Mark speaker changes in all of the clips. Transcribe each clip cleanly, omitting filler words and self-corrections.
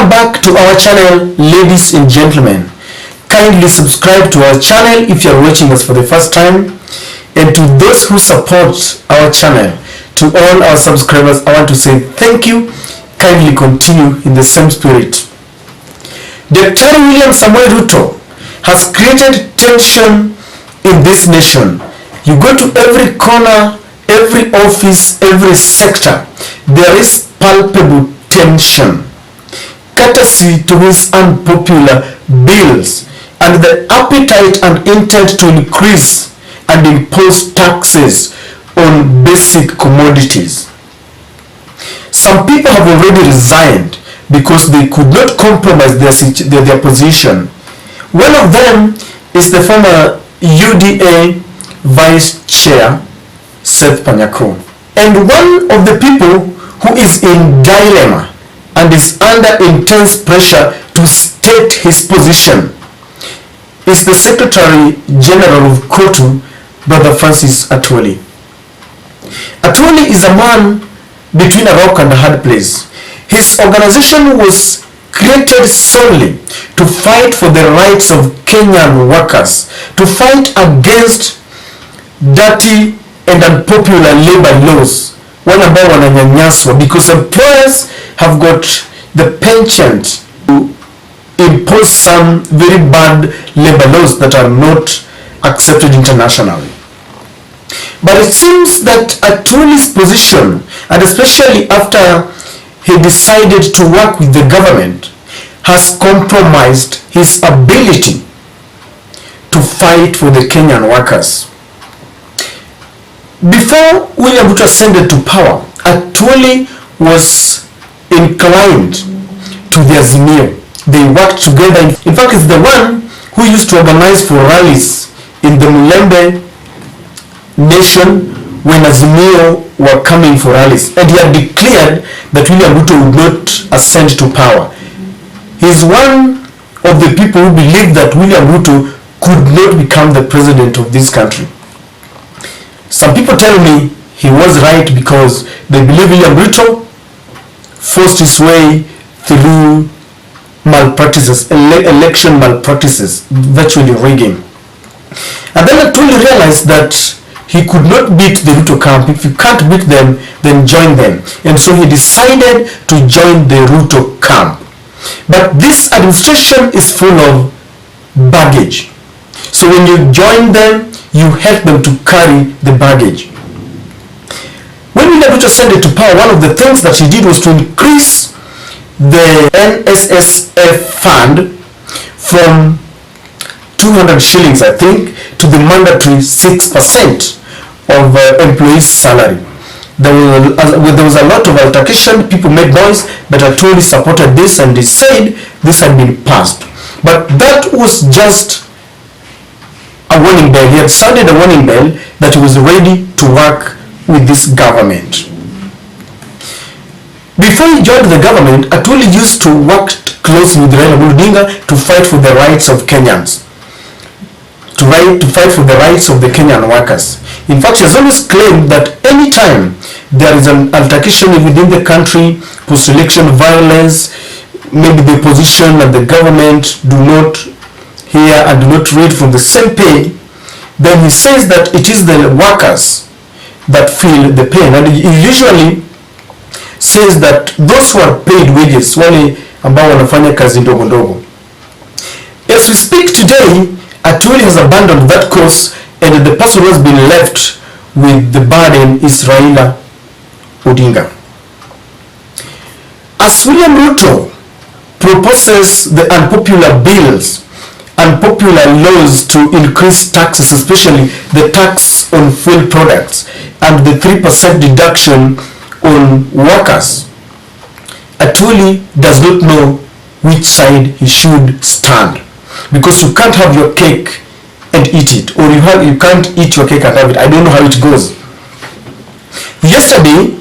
Speaker 1: Welcome back to our channel, ladies and gentlemen. Kindly subscribe to our channel if you are watching us for the first time. And to those who support our channel, to all our subscribers, I want to say thank you. Kindly continue in the same spirit. Dr. William Samuel Ruto has created tension in this nation. You go to every corner, every office, every sector, there is palpable tension, courtesy to his unpopular bills and the appetite and intent to increase and impose taxes on basic commodities. Some people have already resigned because they could not compromise their position. One of them is the former UDA Vice Chair, Seth Panyako. And one of the people who is in dilemma and is under intense pressure to state his position is the Secretary General of COTU, Brother Francis Atwoli. Atwoli is a man between a rock and a hard place. His organization was created solely to fight for the rights of Kenyan workers, to fight against dirty and unpopular labor laws, wale ambao wananyanyaswa, because employers have got the penchant to impose some very bad labor laws that are not accepted internationally. But it seems that Atwoli's position, and especially after he decided to work with the government, has compromised his ability to fight for the Kenyan workers. Before William Ruto ascended to power, Atwoli was inclined to the Azimio. They worked together. In fact, it's the one who used to organize for rallies in the Mulembe nation when Azimio were coming for rallies. And he had declared that William Ruto would not ascend to power. He's one of the people who believe that William Ruto could not become the president of this country. Some people tell me he was right because they believe William Ruto forced his way through malpractices, election malpractices, virtually rigging. And then Atwoli realized that he could not beat the Ruto camp. If you can't beat them, then join them. And so he decided to join the Ruto camp. But this administration is full of baggage. So when you join them, you help them to carry the baggage. When William Ruto ascended to power, one of the things that he did was to increase the NSSF fund from 200 shillings, I think, to the mandatory 6% of employees' salary. There was a lot of altercation, people made noise, but Atwoli supported this and he said this had been passed. But that was just a warning bell. He had sounded a warning bell that he was ready to work with this government. Before he joined the government, Atwoli used to work closely with Raila Odinga to fight for the rights of Kenyans, to fight for the rights of the Kenyan workers. In fact, he has always claimed that anytime there is an altercation within the country, post-election violence, maybe the opposition and the government do not hear and do not read from the same page, then he says that it is the workers that feel the pain. And he usually says that those who are paid wages, wale ambao wanafanya kazi ndogo ndogo. As we speak today, Atwoli has abandoned that course, and the person who has been left with the burden is Raila Odinga. As William Ruto proposes the unpopular bills, unpopular laws to increase taxes, especially the tax on fuel products and the 3% deduction on workers, Atwoli does not know which side he should stand, because you can't have your cake and eat it, or you can't eat your cake and have it. I don't know how it goes. Yesterday,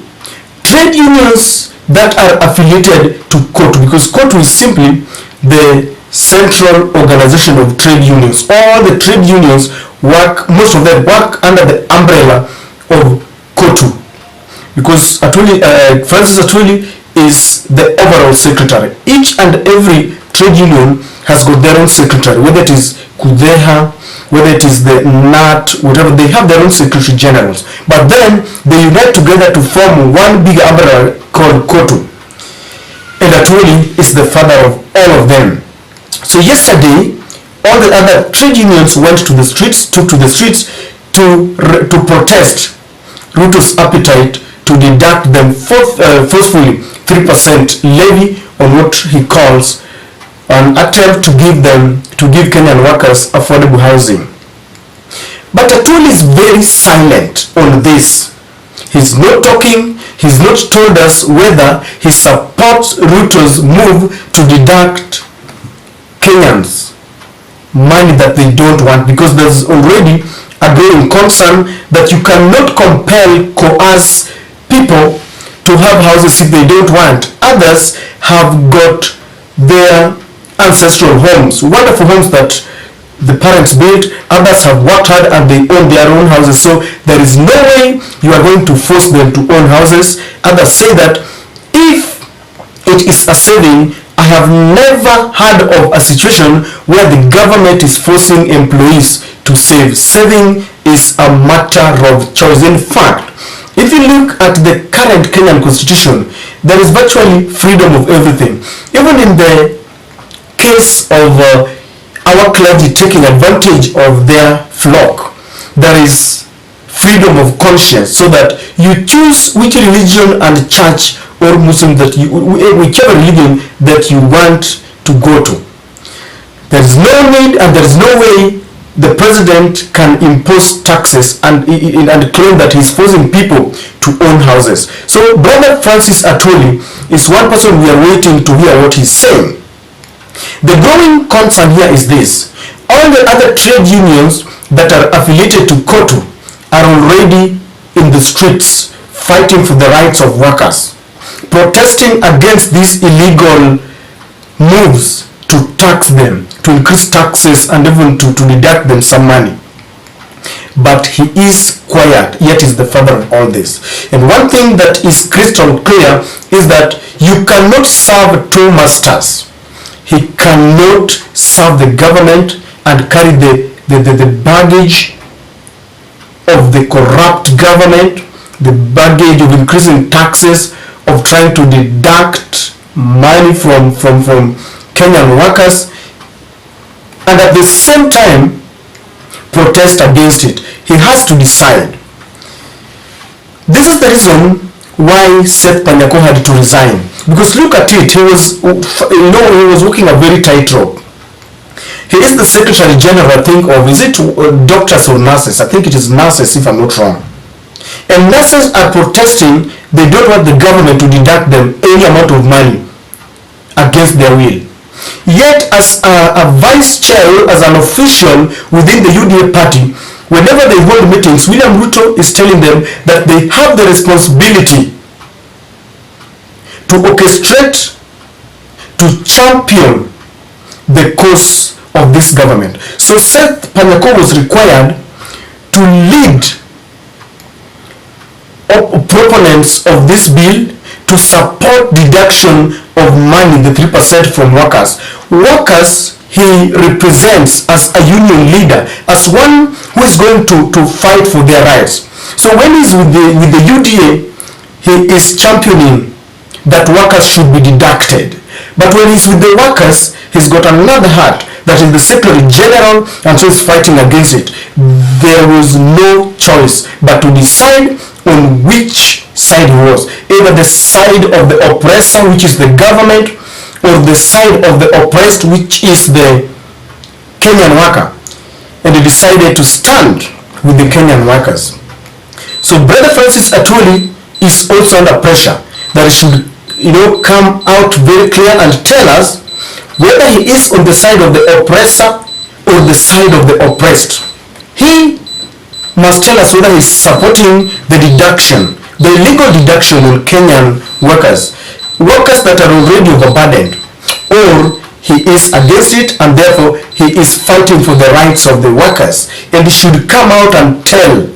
Speaker 1: trade unions that are affiliated to COTU, because COTU is simply the central organization of trade unions. All the trade unions work, most of them work under the umbrella of COTU, because Francis Atwoli is the overall secretary. Each and every trade union has got their own secretary, whether it is Kudeha, whether it is the NAT, whatever, they have their own secretary generals. But then they unite together to form one big umbrella called COTU. And Atwoli is the father of all of them. So yesterday, all the other trade unions went to the streets, took to the streets to protest Ruto's appetite to deduct them forcefully 3% levy on what he calls an attempt to give Kenyan workers affordable housing. But Atwoli is very silent on this. He's not talking. He's not told us whether he supports Ruto's move to deduct Kenyans money that they don't want, because there's already a growing concern that you cannot compel, coerce people to have houses if they don't want. Others have got their ancestral homes, wonderful homes that the parents built. Others have worked hard and they own their own houses. So there is no way you are going to force them to own houses. Others say that if it is a saving, I have never heard of a situation where the government is forcing employees to save. Saving is a matter of choice. In fact, if you look at the current Kenyan constitution, there is virtually freedom of everything. Even in the case of our clergy taking advantage of their flock, there is freedom of conscience, so that you choose which religion and church or Muslim that you, whichever religion that you want to go to. There is no need and there is no way the president can impose taxes and claim that he's forcing people to own houses. So Brother Francis Atwoli is one person we are waiting to hear what he's saying. The growing concern here is this: all the other trade unions that are affiliated to COTU are already in the streets fighting for the rights of workers, protesting against these illegal moves to tax them, to increase taxes and even to deduct them some money. But he is quiet, yet is the father of all this. And one thing that is crystal clear is that you cannot serve two masters. He cannot serve the government and carry the baggage of the corrupt government, the baggage of increasing taxes, of trying to deduct money from Kenyan workers, and at the same time protest against it. He has to decide. This is the reason why Seth Panyako had to resign, because look at it, he was walking a very tightrope. He is the Secretary General, I think, of, is it doctors or nurses? I think it is nurses, if I'm not wrong. And nurses are protesting. They don't want the government to deduct them any amount of money against their will. Yet as a vice chair, as an official within the UDA party, whenever they hold meetings, William Ruto is telling them that they have the responsibility to orchestrate, to champion the cause of this government. So Seth Panyako was required to lead proponents of this bill to support deduction of money, the 3% from workers. Workers he represents as a union leader, as one who is going to fight for their rights. So when he's with the UDA, he is championing that workers should be deducted. But when he's with the workers, he's got another hat, that is the Secretary General, and so he's fighting against it. There was no choice but to decide on which side he was, either the side of the oppressor, which is the government, or the side of the oppressed, which is the Kenyan worker. And he decided to stand with the Kenyan workers. So Brother Francis Atwoli is also under pressure that he should come out very clear and tell us whether he is on the side of the oppressor or the side of the oppressed. He must tell us whether he's supporting the deduction, the illegal deduction on Kenyan workers that are already overburdened, or he is against it and therefore he is fighting for the rights of the workers. And he should come out and tell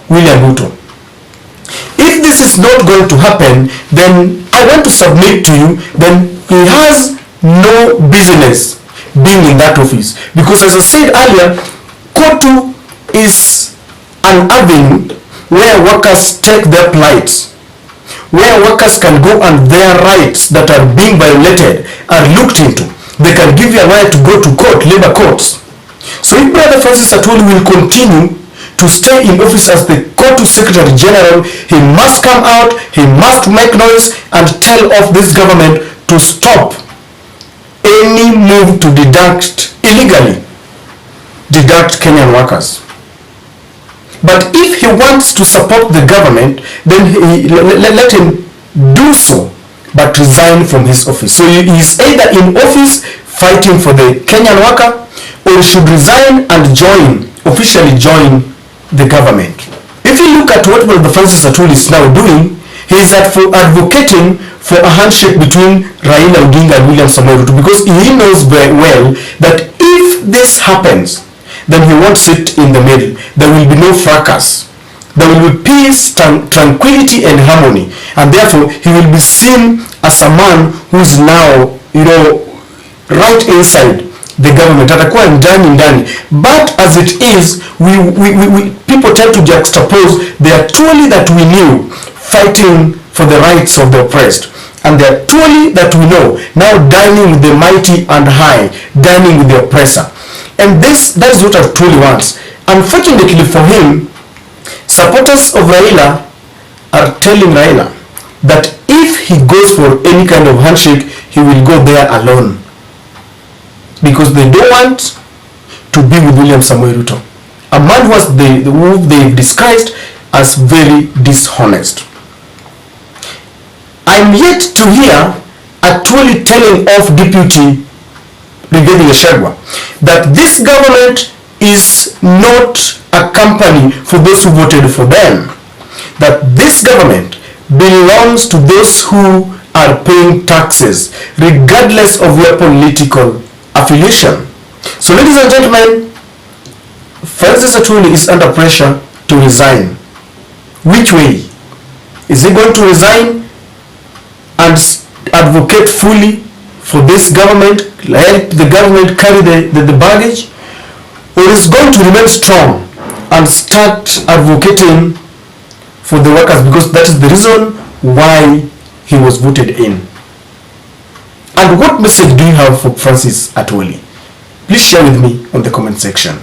Speaker 1: William Ruto If this is not going to happen, then I want to submit to you, then he has no business being in that office. Because as I said earlier, COTU is an avenue where workers take their plights, where workers can go and their rights that are being violated are looked into. They can give you a right to go to court, labor courts. So if Brother Francis Atwoli will continue to stay in office as the COTU Secretary General, he must come out, he must make noise and tell off this government to stop any move to illegally deduct Kenyan workers. But if he wants to support the government, then let him do so, but resign from his office. So he is either in office fighting for the Kenyan worker, or he should resign and officially join the government. If you look at what Brother Francis Atwoli is now doing, he is advocating for a handshake between Raila Odinga and William Samoei Ruto, because he knows very well that if this happens, then he won't sit in the middle. There will be no fracas. There will be peace, tranquility and harmony, and therefore he will be seen as a man who is now, right inside the government, atakuwa ndani. But as it is, people tend to juxtapose the Atwoli that we knew fighting for the rights of the oppressed, and the Atwoli that we know now dining with the mighty and high, dining with the oppressor. And that is what Atwoli wants. Unfortunately for him, supporters of Raila are telling Raila that if he goes for any kind of handshake, he will go there alone, because they don't want to be with William Samoei Ruto, a man who they've disguised as very dishonest. I'm yet to hear Atwoli telling off Deputy Brigadier Gachagua that this government is not a company for those who voted for them, that this government belongs to those who are paying taxes regardless of their political affiliation. So ladies and gentlemen, Francis Atwoli is under pressure to resign. Which way? Is he going to resign and advocate fully for this government, help the government carry the baggage, or is going to remain strong and start advocating for the workers, because that is the reason why he was voted in? And what message do you have for Francis Atwoli? Please share with me on the comment section.